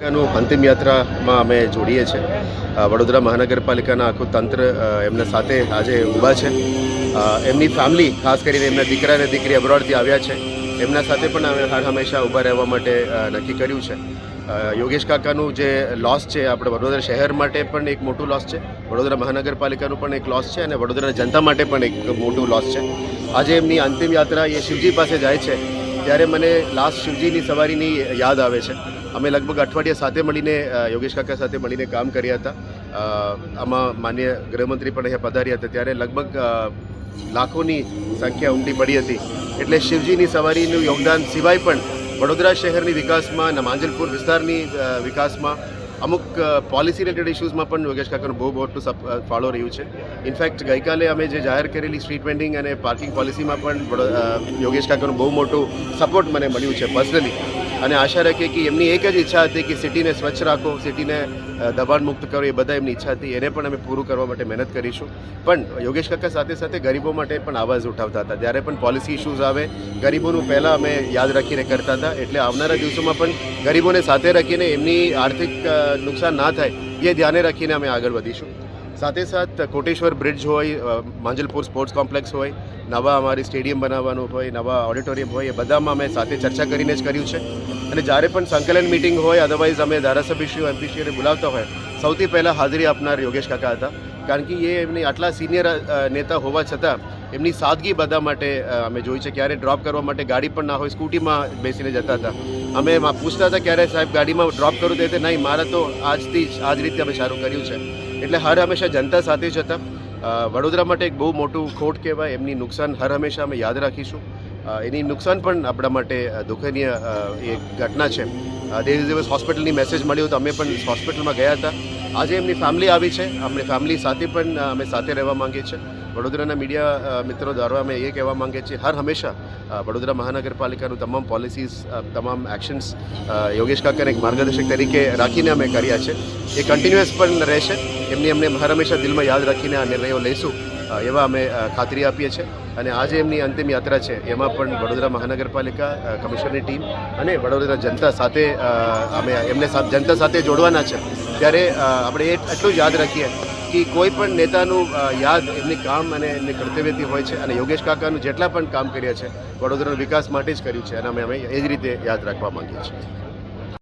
અંતિમ યાત્રામાં અમે જોડીએ છીએ વડોદરા મહાનગરપાલિકાના આખું તંત્ર એમના સાથે આજે ઊભા છે. એમની ફેમિલી ખાસ કરીને એમના દીકરા અને દીકરી અબ્રોડથી આવ્યા છે. એમના સાથે પણ અમે હર હંમેશા ઊભા રહેવા માટે નક્કી કર્યું છે. યોગેશ કાકાનું જે લોસ છે આપણે વડોદરા શહેર માટે પણ એક મોટું લોસ છે, વડોદરા મહાનગરપાલિકાનું પણ એક લોસ છે અને વડોદરા જનતા માટે પણ એક મોટું લોસ છે. આજે એમની અંતિમ યાત્રા એ શિવજી પાસે જાય છે ત્યારે મને લાસ્ટ શિવજીની સવારીની યાદ આવે છે. અમે લગભગ અઠવાડિયા સાથે મળીને યોગેશ કાકા સાથે મળીને કામ કર્યા હતા. આમાં માન્ય ગૃહમંત્રી પણ અહીંયા પધાર્યા હતા ત્યારે લગભગ લાખોની સંખ્યા ઉમટી પડી હતી. એટલે શિવજીની સવારીનું યોગદાન સિવાય પણ વડોદરા શહેરની વિકાસમાં, માંજલપુર વિસ્તારની વિકાસમાં, અમુક પોલિસી રિલેટેડ ઇશ્યુઝમાં પણ યોગેશ કાકાનું બહુ મોટું ફાળો રહ્યું છે. ઇનફેક્ટ ગઈકાલે અમે જે જાહેર કરેલી સ્ટ્રીટ વેન્ડિંગ અને પાર્કિંગ પોલિસીમાં પણ યોગેશ કાકાનું બહુ મોટું સપોર્ટ મને મળ્યું છે પર્સનલી. અને આશા રાખીએ કે એમની એક જ ઈચ્છા હતી કે સિટીને સ્વચ્છ રાખો, સિટીને દબાણ મુક્ત કરો, એ બધા એમની ઈચ્છા હતી. એને પણ અમે પૂરું કરવા માટે મહેનત કરીશું. પણ યોગેશ કાકા સાથે સાથે ગરીબો માટે પણ આવાજ ઉઠાવતા હતા. જ્યારે પણ પોલિસી ઇશ્યુઝ આવે ગરીબોનું પહેલાં અમે યાદ રાખીને કરતા હતા. એટલે આવનારા દિવસોમાં પણ ગરીબોને સાથે રાખીને એમની આર્થિક નુકસાન ના થાય એ ધ્યાને રાખીને અમે આગળ વધીશું. સાથે સાથ કોટેશ્વર બ્રિજ હોય, માંજલપુર સ્પોર્ટ્સ કોમ્પ્લેક્સ હોય, નવા અમારી સ્ટેડિયમ બનાવવાનું હોય, નવા ઓડિટોરિયમ હોય, એ બધામાં અમે સાથે ચર્ચા કરીને જ કર્યું છે. અને જ્યારે પણ સંકલન મિટિંગ હોય, અદરવાઇઝ અમે ધારાસભ્યશ્રીઓ એમપીશ્રીઓને બોલાવતા હોય, સૌથી પહેલાં હાજરી આપનાર યોગેશ કાકા હતા. કારણ કે એ એમની આટલા સિનિયર નેતા હોવા છતાં એમની સાદગી બધા માટે અમે જોઈ છે. ક્યારે ડ્રોપ કરવા માટે ગાડી પણ ના હોય, સ્કૂટીમાં બેસીને જતા હતા. અમે પૂછતા હતા ક્યારે સાહેબ ગાડીમાં ડ્રોપ કરું તો નહીં, મારા તો આજથી જ આ જ રીતે અમે સારું કર્યું છે. એટલે હર હંમેશા જનતા સાથે જ હતા. વડોદરા માટે એક બહુ મોટું ખોટ કહેવાય. એમની નુકસાન હર હંમેશા અમે યાદ રાખીશું. એની નુકસાન પણ આપણા માટે દુઃખનીય એક ઘટના છે. દિવસ હોસ્પિટલની મેસેજ મળ્યો તો અમે પણ હોસ્પિટલમાં ગયા હતા. આજે એમની ફેમિલી આવી છે. અમને ફેમિલી સાથે પણ અમે સાથે રહેવા માંગીએ છીએ. વડોદરાના મીડિયા મિત્રો દ્વારા અમે એ કહેવા માંગીએ છીએ હર હંમેશા વડોદરા મહાનગરપાલિકાનું તમામ પોલિસીઝ, તમામ એક્શન્સ યોગેશ કાકાને એક માર્ગદર્શક તરીકે રાખીને અમે કર્યા છે. એ કન્ટિન્યુઅસ પણ રહેશે. અમને હર હંમેશા દિલમાં યાદ રાખીને આ નિર્ણયો લઈશું એવા અમે ખાતરી આપીએ છીએ. અને આજે એમની અંતિમ યાત્રા છે એમાં પણ વડોદરા મહાનગરપાલિકા કમિશનરની ટીમ અને વડોદરા જનતા સાથે અમે એમને જનતા સાથે જોડવાના છે. ત્યારે આપણે એટલું જ યાદ રાખીએ કે કોઈ પણ નેતાનું યાદ એમની કામ અને એમની કર્તવ્યથી હોય છે. અને યોગેશ કાકાનું જેટલા પણ કામ કર્યા છે વડોદરાના વિકાસ માટે જ કર્યું છે અને અમે એ જ રીતે યાદ રાખવા માંગીએ છીએ.